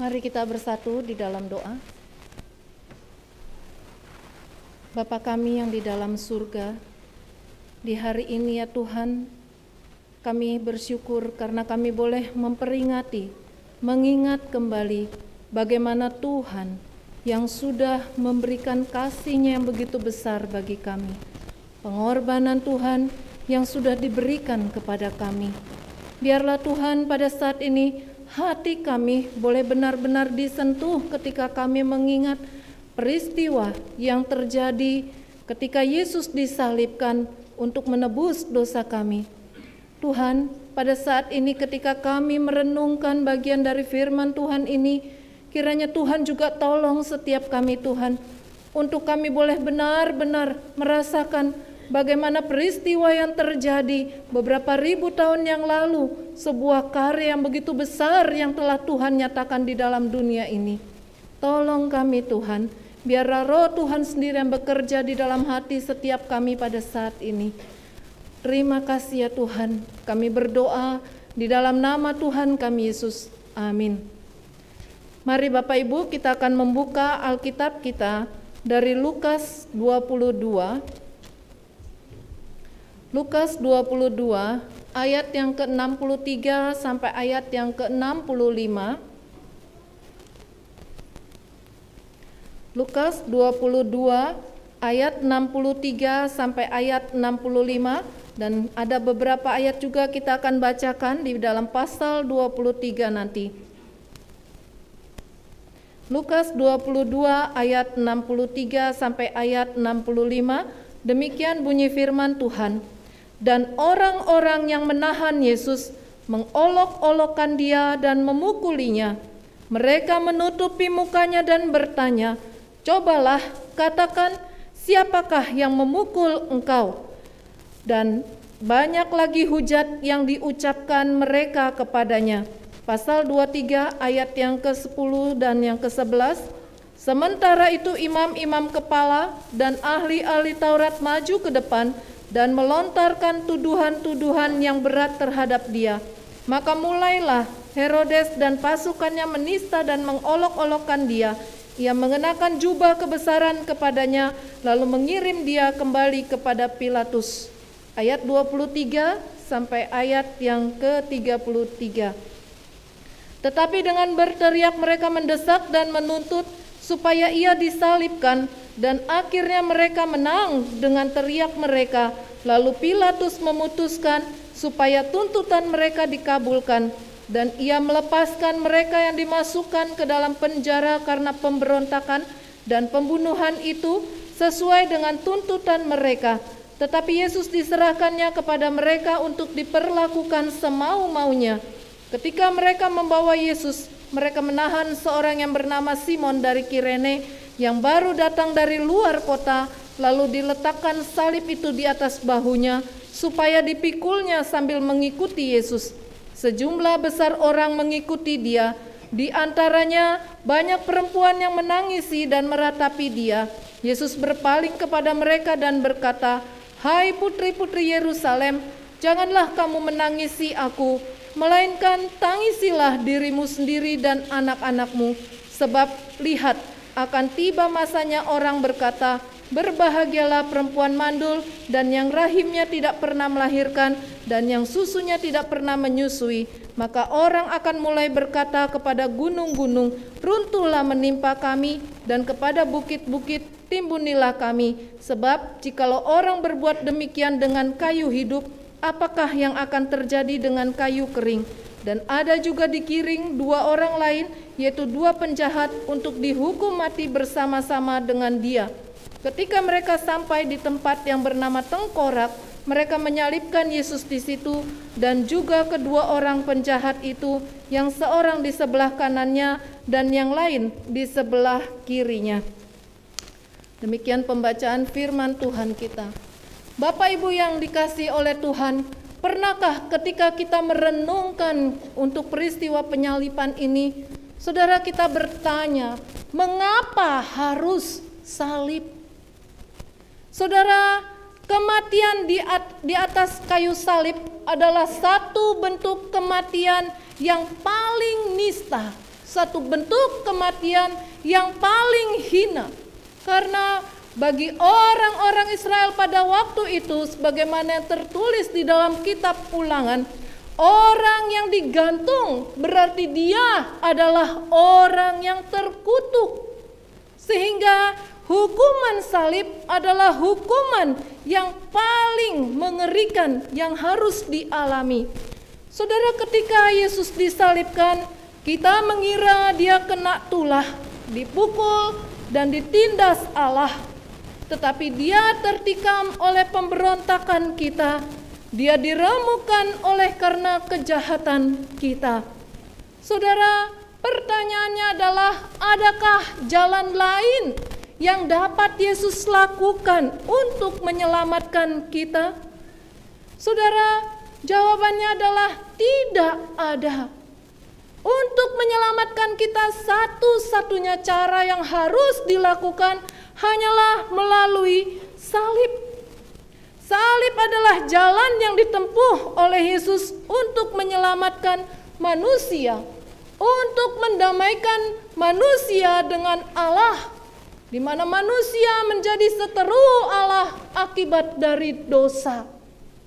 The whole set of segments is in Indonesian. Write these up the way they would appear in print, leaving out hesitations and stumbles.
Mari kita bersatu di dalam doa. Bapa kami yang di dalam surga, di hari ini ya Tuhan, kami bersyukur karena kami boleh memperingati, mengingat kembali bagaimana Tuhan yang sudah memberikan kasih-Nya yang begitu besar bagi kami. Pengorbanan Tuhan yang sudah diberikan kepada kami. Biarlah Tuhan pada saat ini hati kami boleh benar-benar disentuh ketika kami mengingat peristiwa yang terjadi ketika Yesus disalibkan untuk menebus dosa kami. Tuhan, pada saat ini ketika kami merenungkan bagian dari firman Tuhan ini, kiranya Tuhan juga tolong setiap kami Tuhan, untuk kami boleh benar-benar merasakan bagaimana peristiwa yang terjadi beberapa ribu tahun yang lalu, sebuah karya yang begitu besar yang telah Tuhan nyatakan di dalam dunia ini. Tolong kami Tuhan, biarlah roh Tuhan sendiri yang bekerja di dalam hati setiap kami pada saat ini. Terima kasih ya Tuhan, kami berdoa di dalam nama Tuhan kami Yesus. Amin. Mari Bapak Ibu, kita akan membuka Alkitab kita dari Lukas 22. Lukas 22 ayat yang ke-63 sampai ayat yang ke-65. Lukas 22 ayat 63 sampai ayat 65, dan ada beberapa ayat juga kita akan bacakan di dalam pasal 23 nanti. Lukas 22 ayat 63 sampai ayat 65, demikian bunyi firman Tuhan. Dan orang-orang yang menahan Yesus mengolok-olokkan dia dan memukulinya. Mereka menutupi mukanya dan bertanya, "Cobalah katakan, siapakah yang memukul engkau?" Dan banyak lagi hujat yang diucapkan mereka kepadanya. Pasal 23 ayat yang ke-10 dan yang ke-11. Sementara itu imam-imam kepala dan ahli-ahli Taurat maju ke depan dan melontarkan tuduhan-tuduhan yang berat terhadap dia. Maka mulailah Herodes dan pasukannya menista dan mengolok-olokkan dia. Ia mengenakan jubah kebesaran kepadanya, lalu mengirim dia kembali kepada Pilatus. Ayat 23 sampai ayat yang ke-33. Tetapi dengan berteriak mereka mendesak dan menuntut supaya ia disalibkan, dan akhirnya mereka menang dengan teriak mereka. Lalu Pilatus memutuskan supaya tuntutan mereka dikabulkan, dan ia melepaskan mereka yang dimasukkan ke dalam penjara karena pemberontakan dan pembunuhan itu sesuai dengan tuntutan mereka. Tetapi Yesus diserahkannya kepada mereka untuk diperlakukan semau-maunya. Ketika mereka membawa Yesus, mereka menahan seorang yang bernama Simon dari Kirene yang baru datang dari luar kota, lalu diletakkan salib itu di atas bahunya supaya dipikulnya sambil mengikuti Yesus. Sejumlah besar orang mengikuti dia, di antaranya banyak perempuan yang menangisi dan meratapi dia. Yesus berpaling kepada mereka dan berkata, "Hai putri-putri Yerusalem, janganlah kamu menangisi aku, melainkan tangisilah dirimu sendiri dan anak-anakmu. Sebab lihat, akan tiba masanya orang berkata, berbahagialah perempuan mandul dan yang rahimnya tidak pernah melahirkan dan yang susunya tidak pernah menyusui. Maka orang akan mulai berkata kepada gunung-gunung, runtuhlah menimpa kami, dan kepada bukit-bukit, timbunilah kami. Sebab jikalau orang berbuat demikian dengan kayu hidup, apakah yang akan terjadi dengan kayu kering?" Dan ada juga dikiring dua orang lain, yaitu dua penjahat, untuk dihukum mati bersama-sama dengan dia. Ketika mereka sampai di tempat yang bernama Tengkorak, mereka menyalibkan Yesus di situ, dan juga kedua orang penjahat itu, yang seorang di sebelah kanannya dan yang lain di sebelah kirinya. Demikian pembacaan firman Tuhan kita. Bapak Ibu yang dikasihi oleh Tuhan, pernahkah ketika kita merenungkan untuk peristiwa penyaliban ini, saudara kita bertanya, mengapa harus salib? Saudara, kematian di atas kayu salib adalah satu bentuk kematian yang paling nista, satu bentuk kematian yang paling hina. Karena bagi orang-orang Israel pada waktu itu, sebagaimana yang tertulis di dalam kitab Ulangan, orang yang digantung berarti dia adalah orang yang terkutuk. Sehingga hukuman salib adalah hukuman yang paling mengerikan yang harus dialami. Saudara, ketika Yesus disalibkan, kita mengira dia kena tulah, dipukul, dan ditindas Allah. Tetapi dia tertikam oleh pemberontakan kita. Dia diremukkan oleh karena kejahatan kita. Saudara, pertanyaannya adalah, adakah jalan lain yang dapat Yesus lakukan untuk menyelamatkan kita? Saudara, jawabannya adalah tidak ada. Untuk menyelamatkan kita, satu-satunya cara yang harus dilakukan hanyalah melalui salib. Salib adalah jalan yang ditempuh oleh Yesus untuk menyelamatkan manusia, untuk mendamaikan manusia dengan Allah, di mana manusia menjadi seteru Allah akibat dari dosa.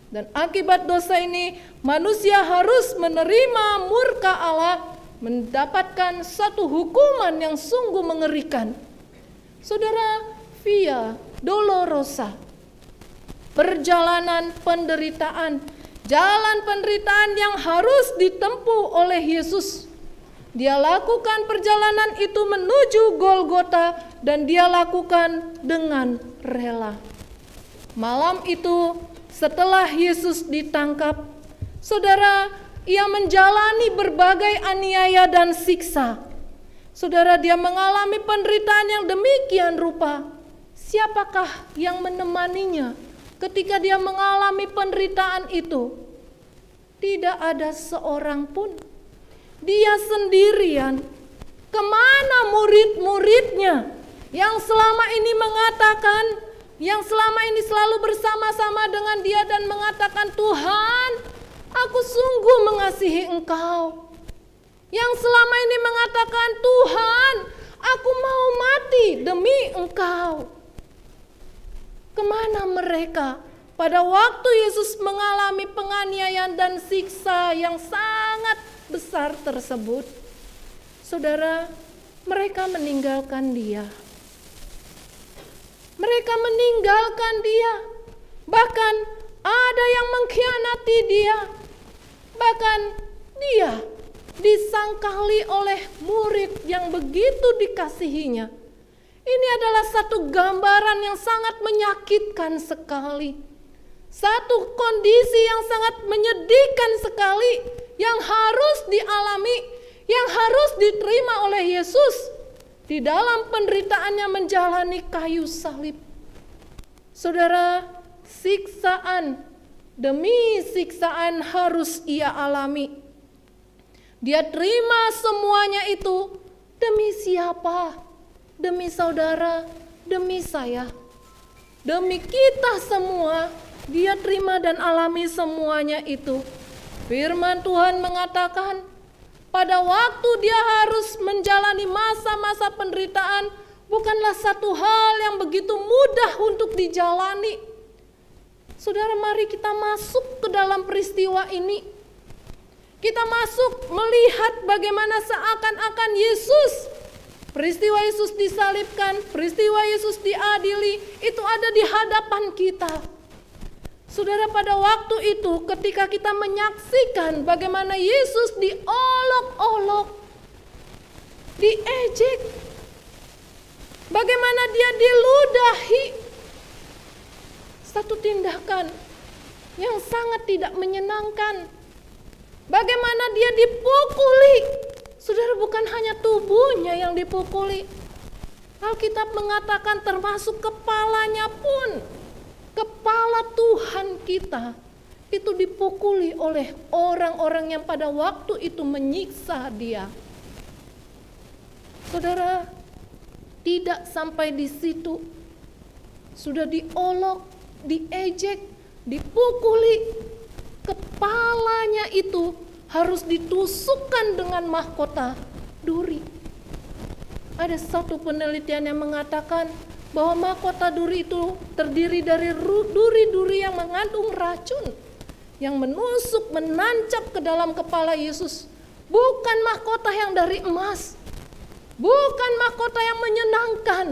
Dan akibat dosa ini, manusia harus menerima murka Allah, mendapatkan satu hukuman yang sungguh mengerikan. Saudara, Via Dolorosa, perjalanan penderitaan, jalan penderitaan yang harus ditempuh oleh Yesus. Dia lakukan perjalanan itu menuju Golgota dan dia lakukan dengan rela. Malam itu setelah Yesus ditangkap, saudara, ia menjalani berbagai aniaya dan siksa. Saudara, dia mengalami penderitaan yang demikian rupa. Siapakah yang menemaninya ketika dia mengalami penderitaan itu? Tidak ada seorang pun. Dia sendirian. Kemana murid-muridnya yang selama ini mengatakan, yang selama ini selalu bersama-sama dengan dia dan mengatakan, Tuhan, aku sungguh mengasihi Engkau. Yang selama ini mengatakan, Tuhan, aku mau mati demi Engkau. Kemana mereka pada waktu Yesus mengalami penganiayaan dan siksa yang sangat besar tersebut? Saudara, mereka meninggalkan dia. Mereka meninggalkan dia. Bahkan ada yang mengkhianati dia. Bahkan dia disangkali oleh murid yang begitu dikasihinya. Ini adalah satu gambaran yang sangat menyakitkan sekali. Satu kondisi yang sangat menyedihkan sekali yang harus dialami, yang harus diterima oleh Yesus di dalam penderitaannya menjalani kayu salib. Saudara, siksaan demi siksaan harus ia alami. Dia terima semuanya itu demi siapa? Demi saudara, demi saya, demi kita semua. Dia terima dan alami semuanya itu. Firman Tuhan mengatakan, pada waktu dia harus menjalani masa-masa penderitaan, bukanlah satu hal yang begitu mudah untuk dijalani. Saudara, mari kita masuk ke dalam peristiwa ini. Kita masuk melihat bagaimana seakan-akan Yesus, peristiwa Yesus disalibkan, peristiwa Yesus diadili, itu ada di hadapan kita. Saudara, pada waktu itu ketika kita menyaksikan bagaimana Yesus diolok-olok, diejek, bagaimana dia diludahi, satu tindakan yang sangat tidak menyenangkan. Bagaimana dia dipukuli. Saudara, bukan hanya tubuhnya yang dipukuli. Alkitab mengatakan termasuk kepalanya pun. Kepala Tuhan kita itu dipukuli oleh orang-orang yang pada waktu itu menyiksa dia. Saudara, tidak sampai di situ. Sudah diolok, diejek, dipukuli. Kepalanya itu harus ditusukkan dengan mahkota. duri. Ada satu penelitian yang mengatakan bahwa mahkota duri itu terdiri dari duri-duri yang mengandung racun, yang menusuk, menancap ke dalam kepala Yesus. Bukan mahkota yang dari emas, bukan mahkota yang menyenangkan,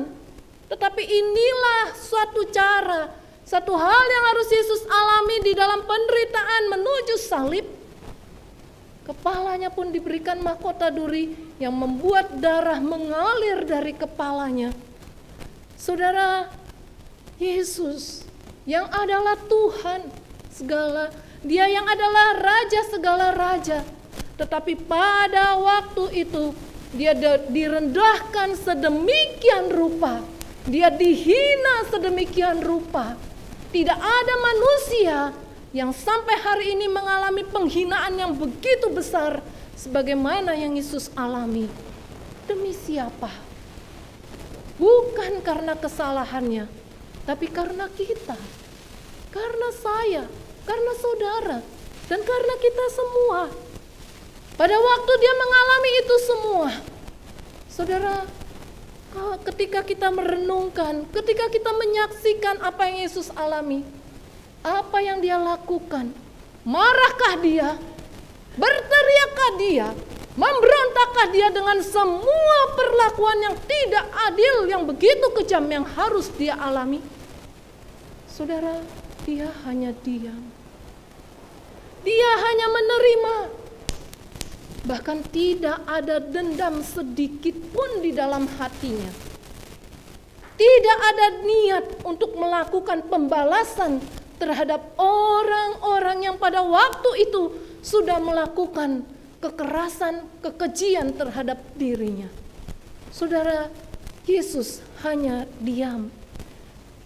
tetapi inilah suatu cara, satu hal yang harus Yesus alami di dalam penderitaan menuju salib. Kepalanya pun diberikan mahkota duri yang membuat darah mengalir dari kepalanya. Saudara, Yesus yang adalah Tuhan segala, Dia yang adalah Raja segala raja, tetapi pada waktu itu Dia direndahkan sedemikian rupa, Dia dihina sedemikian rupa. Tidak ada manusia yang sampai hari ini mengalami penghinaan yang begitu besar sebagaimana yang Yesus alami. Demi siapa? Bukan karena kesalahannya, tapi karena kita, karena saya, karena saudara, dan karena kita semua. Pada waktu Dia mengalami itu semua, saudara, ketika kita merenungkan, ketika kita menyaksikan apa yang Yesus alami, apa yang Dia lakukan, marahkah Dia, berteriakkah Dia, memberontakkah Dia dengan semua perlakuan yang tidak adil, yang begitu kejam yang harus Dia alami? Saudara, Dia hanya diam. Dia hanya menerima. Bahkan tidak ada dendam sedikit pun di dalam hatinya. Tidak ada niat untuk melakukan pembalasan terhadap orang-orang yang pada waktu itu sudah melakukan kekerasan, kekejian terhadap dirinya. Saudara, Yesus hanya diam.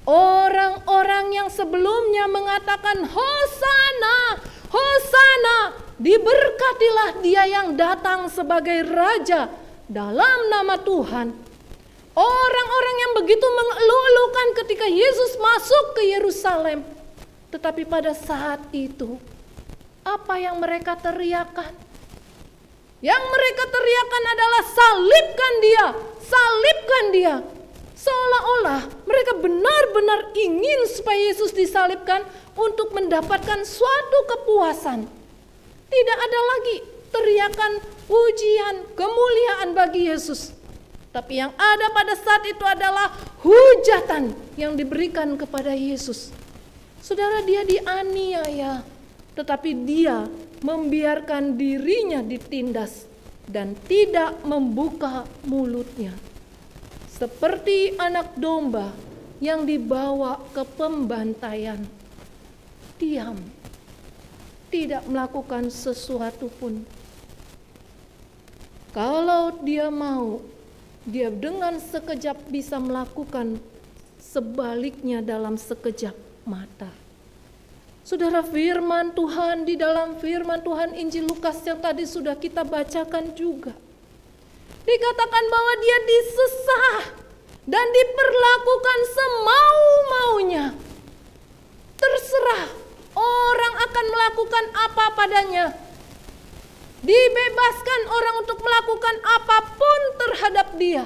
Orang-orang yang sebelumnya mengatakan Hosana, Hosana, diberkatilah Dia yang datang sebagai Raja dalam nama Tuhan. Orang-orang yang begitu mengeluh-elukan ketika Yesus masuk ke Yerusalem. Tetapi pada saat itu, apa yang mereka teriakan? Yang mereka teriakan adalah salibkan Dia, salibkan Dia. Seolah-olah mereka benar-benar ingin supaya Yesus disalibkan untuk mendapatkan suatu kepuasan. Tidak ada lagi teriakan pujian, kemuliaan bagi Yesus. Tapi yang ada pada saat itu adalah hujatan yang diberikan kepada Yesus. Saudara, Dia dianiaya, tetapi Dia membiarkan dirinya ditindas dan tidak membuka mulutnya. Seperti anak domba yang dibawa ke pembantaian. Diam, tidak melakukan sesuatu pun. Kalau Dia mau, Dia dengan sekejap bisa melakukan sebaliknya dalam sekejap mata. Saudara, firman Tuhan di dalam firman Tuhan Injil Lukas yang tadi sudah kita bacakan juga, dikatakan bahwa Dia disesah dan diperlakukan semau-maunya. Terserah orang akan melakukan apa padanya. Dibebaskan orang untuk melakukan apapun terhadap Dia.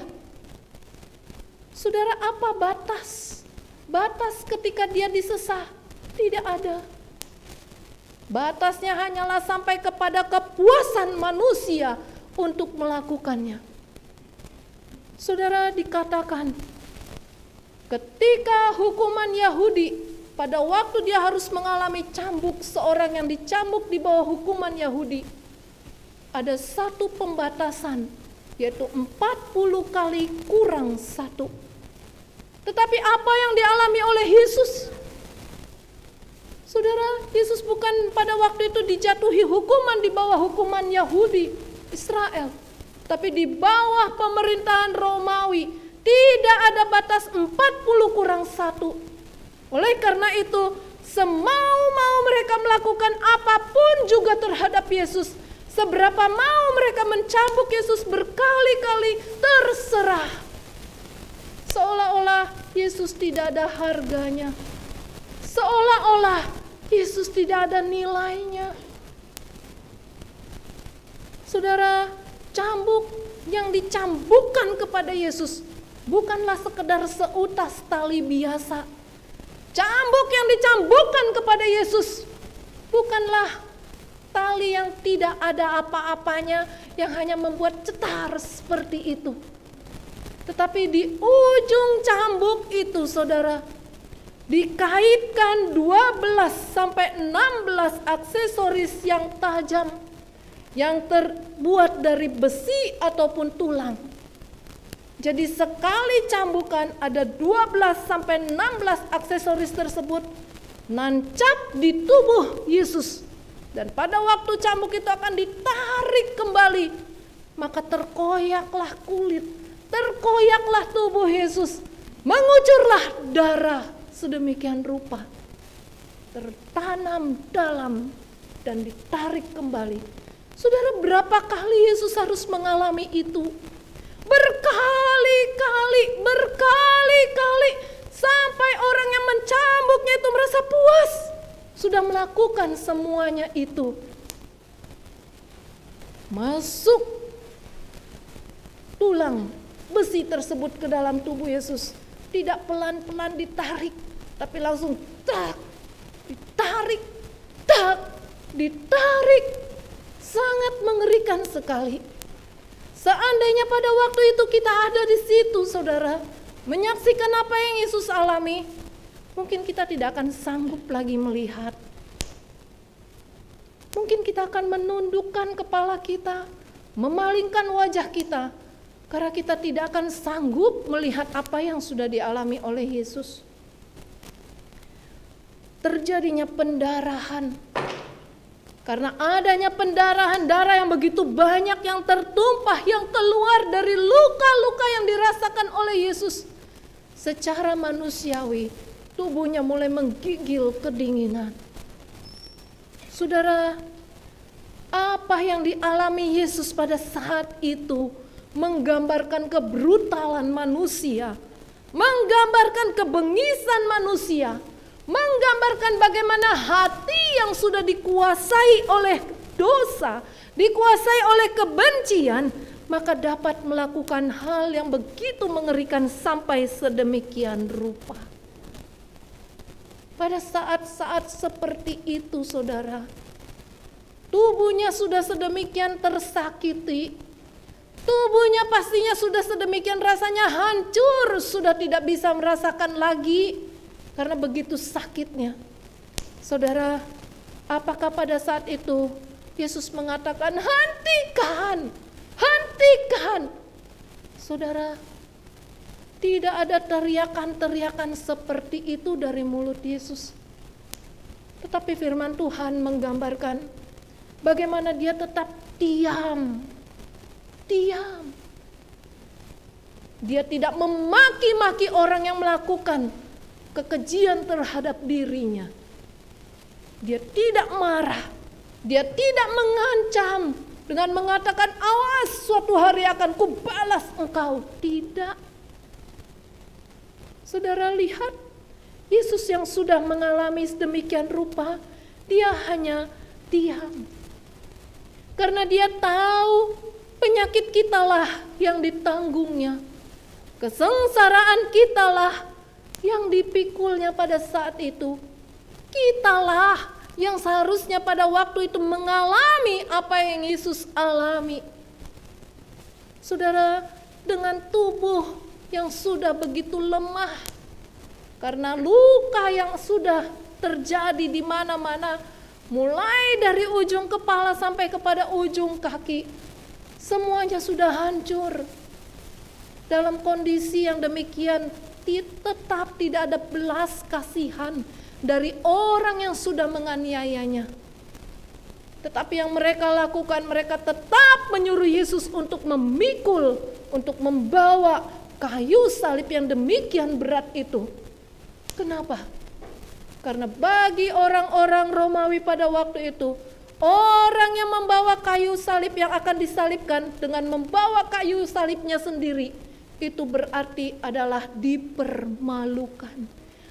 Saudara, apa batas? Batas ketika Dia disesah? Tidak ada. Batasnya hanyalah sampai kepada kepuasan manusia untuk melakukannya. Saudara, dikatakan ketika hukuman Yahudi, pada waktu Dia harus mengalami cambuk, seorang yang dicambuk di bawah hukuman Yahudi, ada satu pembatasan, yaitu 40 kali kurang 1. Tetapi apa yang dialami oleh Yesus? Saudara, Yesus bukan pada waktu itu dijatuhi hukuman di bawah hukuman Yahudi, Israel, tapi di bawah pemerintahan Romawi. Tidak ada batas 40 kurang 1. Oleh karena itu, semau-mau mereka melakukan apapun juga terhadap Yesus. Seberapa mau mereka mencambuk Yesus berkali-kali, terserah. Seolah-olah Yesus tidak ada harganya. Seolah-olah Yesus tidak ada nilainya. Saudara, Cambuk yang dicambukkan kepada Yesus bukanlah sekedar seutas tali biasa. Cambuk yang dicambukkan kepada Yesus bukanlah tali yang tidak ada apa-apanya, yang hanya membuat cetar seperti itu. Tetapi di ujung cambuk itu, saudara, dikaitkan 12 sampai 16 aksesoris yang tajam, yang terbuat dari besi ataupun tulang. Jadi sekali cambukan ada 12 sampai 16 aksesoris tersebut nancap di tubuh Yesus. Dan pada waktu cambuk itu akan ditarik kembali, maka terkoyaklah kulit, terkoyaklah tubuh Yesus, mengucurlah darah sedemikian rupa, tertanam dalam dan ditarik kembali. Saudara, berapa kali Yesus harus mengalami itu? Berkali-kali, sampai orang yang mencambuknya itu merasa puas sudah melakukan semuanya itu. Masuk tulang besi tersebut ke dalam tubuh Yesus, tidak pelan-pelan ditarik, tapi langsung tak, ditarik, tak, ditarik. Sangat mengerikan sekali. Seandainya pada waktu itu kita ada di situ, saudara, menyaksikan apa yang Yesus alami, mungkin kita tidak akan sanggup lagi melihat. Mungkin kita akan menundukkan kepala kita, memalingkan wajah kita, karena kita tidak akan sanggup melihat apa yang sudah dialami oleh Yesus. Terjadinya pendarahan. Karena adanya pendarahan, darah yang begitu banyak yang tertumpah, yang keluar dari luka-luka yang dirasakan oleh Yesus. Secara manusiawi, tubuhnya mulai menggigil kedinginan. Saudara, apa yang dialami Yesus pada saat itu menggambarkan kebrutalan manusia, menggambarkan kebengisan manusia, menggambarkan bagaimana hati yang sudah dikuasai oleh dosa, dikuasai oleh kebencian, maka dapat melakukan hal yang begitu mengerikan sampai sedemikian rupa. Pada saat-saat seperti itu, saudara, tubuhnya sudah sedemikian tersakiti, tubuhnya pastinya sudah sedemikian rasanya hancur, sudah tidak bisa merasakan lagi. Karena begitu sakitnya. Saudara, apakah pada saat itu Yesus mengatakan, hentikan, hentikan. Saudara, tidak ada teriakan-teriakan seperti itu dari mulut Yesus. Tetapi firman Tuhan menggambarkan bagaimana dia tetap diam. Diam. Dia tidak memaki-maki orang yang melakukan kekejian terhadap dirinya. Dia tidak marah, dia tidak mengancam dengan mengatakan, awas suatu hari akan kubalas engkau. Tidak. Saudara lihat, Yesus yang sudah mengalami sedemikian rupa, dia hanya diam. Karena dia tahu penyakit kitalah yang ditanggungnya, kesengsaraan kitalah yang dipikulnya pada saat itu. Kitalah yang seharusnya pada waktu itu mengalami apa yang Yesus alami. Saudara, dengan tubuh yang sudah begitu lemah, karena luka yang sudah terjadi di mana-mana, mulai dari ujung kepala sampai kepada ujung kaki, semuanya sudah hancur. Dalam kondisi yang demikian, tetap tidak ada belas kasihan dari orang yang sudah menganiayanya. Tetapi yang mereka lakukan, mereka tetap menyuruh Yesus untuk memikul, untuk membawa kayu salib yang demikian berat itu. Kenapa? Karena bagi orang-orang Romawi pada waktu itu, orang yang membawa kayu salib yang akan disalibkan dengan membawa kayu salibnya sendiri, itu berarti adalah dipermalukan,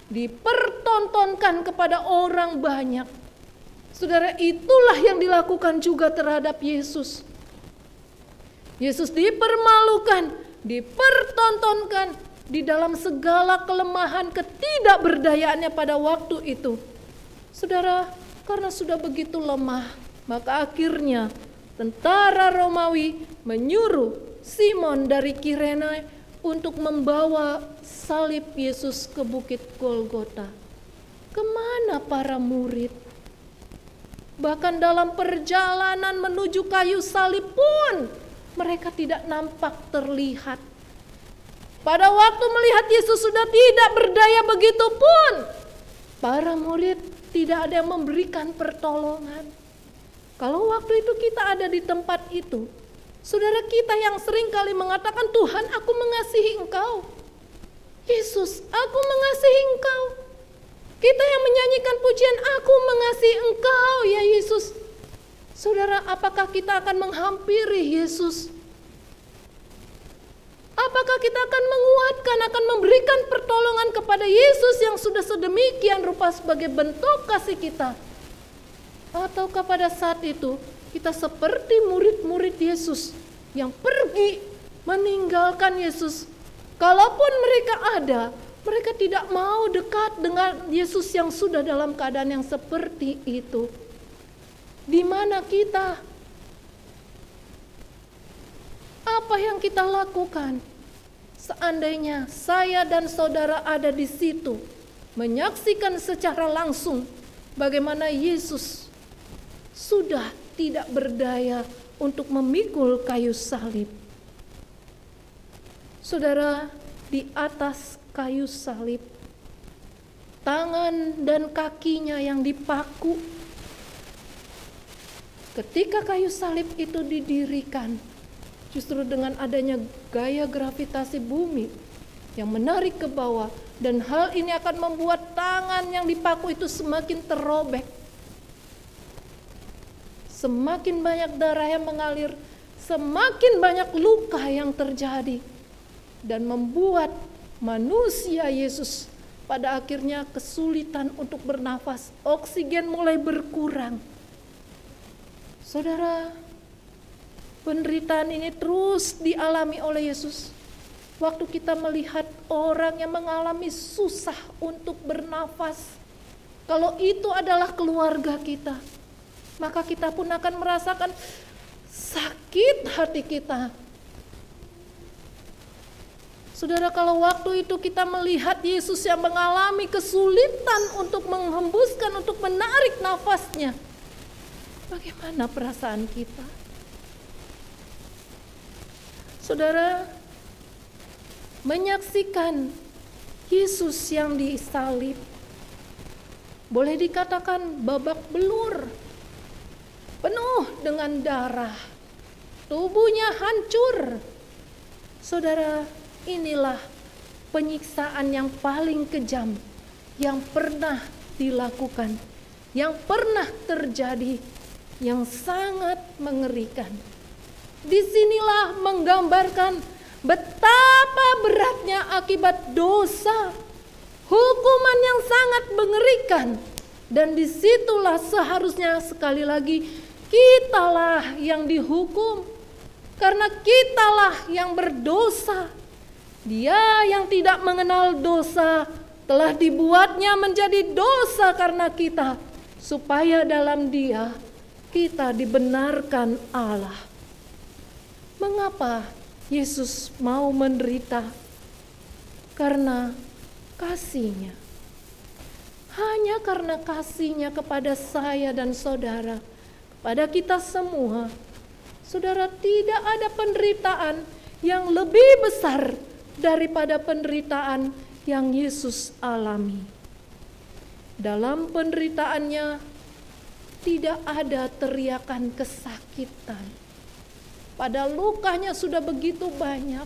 dipertontonkan kepada orang banyak. Saudara, itulah yang dilakukan juga terhadap Yesus. Yesus dipermalukan, dipertontonkan di dalam segala kelemahan ketidakberdayaannya pada waktu itu. Saudara, karena sudah begitu lemah, maka akhirnya tentara Romawi menyuruh Simon dari Kirene untuk membawa salib Yesus ke Bukit Golgota. Kemana para murid? Bahkan dalam perjalanan menuju kayu salib pun mereka tidak nampak terlihat. Pada waktu melihat Yesus sudah tidak berdaya begitu pun, para murid tidak ada yang memberikan pertolongan. Kalau waktu itu kita ada di tempat itu, saudara kita yang sering kali mengatakan, Tuhan aku mengasihi engkau. Yesus aku mengasihi engkau. Kita yang menyanyikan pujian, aku mengasihi engkau ya Yesus. Saudara, apakah kita akan menghampiri Yesus? Apakah kita akan menguatkan, akan memberikan pertolongan kepada Yesus yang sudah sedemikian rupa sebagai bentuk kasih kita? Ataukah pada saat itu kita seperti murid-murid Yesus yang pergi meninggalkan Yesus? Kalaupun mereka ada, mereka tidak mau dekat dengan Yesus yang sudah dalam keadaan yang seperti itu. Di mana kita? Apa yang kita lakukan? Seandainya saya dan saudara ada di situ, menyaksikan secara langsung bagaimana Yesus sudah tidak berdaya untuk memikul kayu salib. Saudara, di atas kayu salib, tangan dan kakinya yang dipaku. Ketika kayu salib itu didirikan, justru dengan adanya gaya gravitasi bumi yang menarik ke bawah, dan hal ini akan membuat tangan yang dipaku itu semakin terrobek. Semakin banyak darah yang mengalir, semakin banyak luka yang terjadi, dan membuat manusia Yesus pada akhirnya kesulitan untuk bernafas, oksigen mulai berkurang. Saudara, penderitaan ini terus dialami oleh Yesus. Waktu kita melihat orang yang mengalami susah untuk bernafas, kalau itu adalah keluarga kita, maka kita pun akan merasakan sakit hati kita. Saudara, kalau waktu itu kita melihat Yesus yang mengalami kesulitan untuk menghembuskan, untuk menarik nafasnya, bagaimana perasaan kita? Saudara, menyaksikan Yesus yang disalib, boleh dikatakan babak belur, penuh dengan darah, tubuhnya hancur. Saudara, inilah penyiksaan yang paling kejam yang pernah dilakukan, yang pernah terjadi, yang sangat mengerikan. Disinilah menggambarkan betapa beratnya akibat dosa, hukuman yang sangat mengerikan. Dan disitulah seharusnya sekali lagi kitalah yang dihukum, karena kitalah yang berdosa. Dia yang tidak mengenal dosa telah dibuatnya menjadi dosa karena kita, supaya dalam Dia kita dibenarkan Allah. Mengapa Yesus mau menderita? Karena kasih-Nya. Hanya karena kasih-Nya kepada saya dan saudara, kepada kita semua. Saudara, tidak ada penderitaan yang lebih besar daripada penderitaan yang Yesus alami. Dalam penderitaannya tidak ada teriakan kesakitan. Pada lukanya sudah begitu banyak.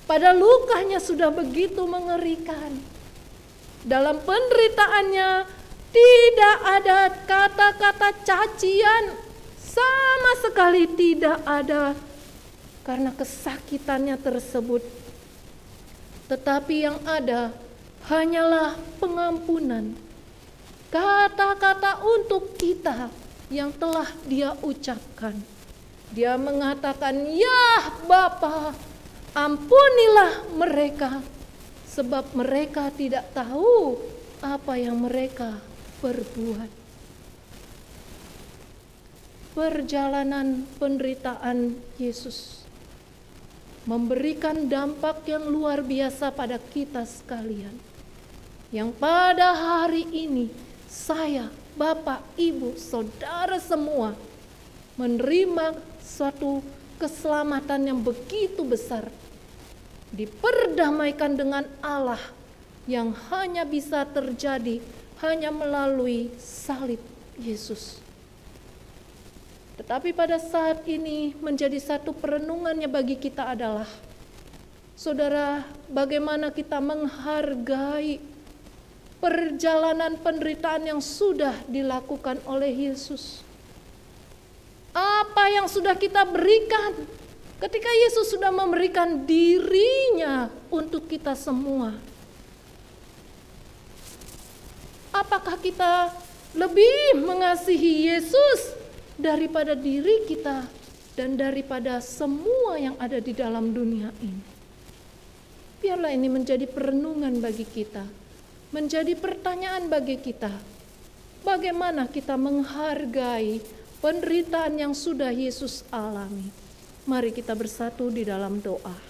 Pada lukanya sudah begitu mengerikan. Dalam penderitaannya tidak ada kata-kata cacian, sama sekali tidak ada, karena kesakitannya tersebut. Tetapi yang ada hanyalah pengampunan, kata-kata untuk kita yang telah Dia ucapkan. Dia mengatakan, "Ya Bapa, ampunilah mereka, sebab mereka tidak tahu apa yang mereka perbuat." Perjalanan penderitaan Yesus memberikan dampak yang luar biasa pada kita sekalian. Yang pada hari ini saya, Bapak, Ibu, Saudara semua menerima suatu keselamatan yang begitu besar. Diperdamaikan dengan Allah yang hanya bisa terjadi hanya melalui salib Yesus. Tetapi pada saat ini menjadi satu perenungannya bagi kita adalah, saudara, bagaimana kita menghargai perjalanan penderitaan yang sudah dilakukan oleh Yesus. Apa yang sudah kita berikan ketika Yesus sudah memberikan dirinya untuk kita semua. Apakah kita lebih mengasihi Yesus daripada diri kita dan daripada semua yang ada di dalam dunia ini? Biarlah ini menjadi perenungan bagi kita, menjadi pertanyaan bagi kita. Bagaimana kita menghargai penderitaan yang sudah Yesus alami? Mari kita bersatu di dalam doa.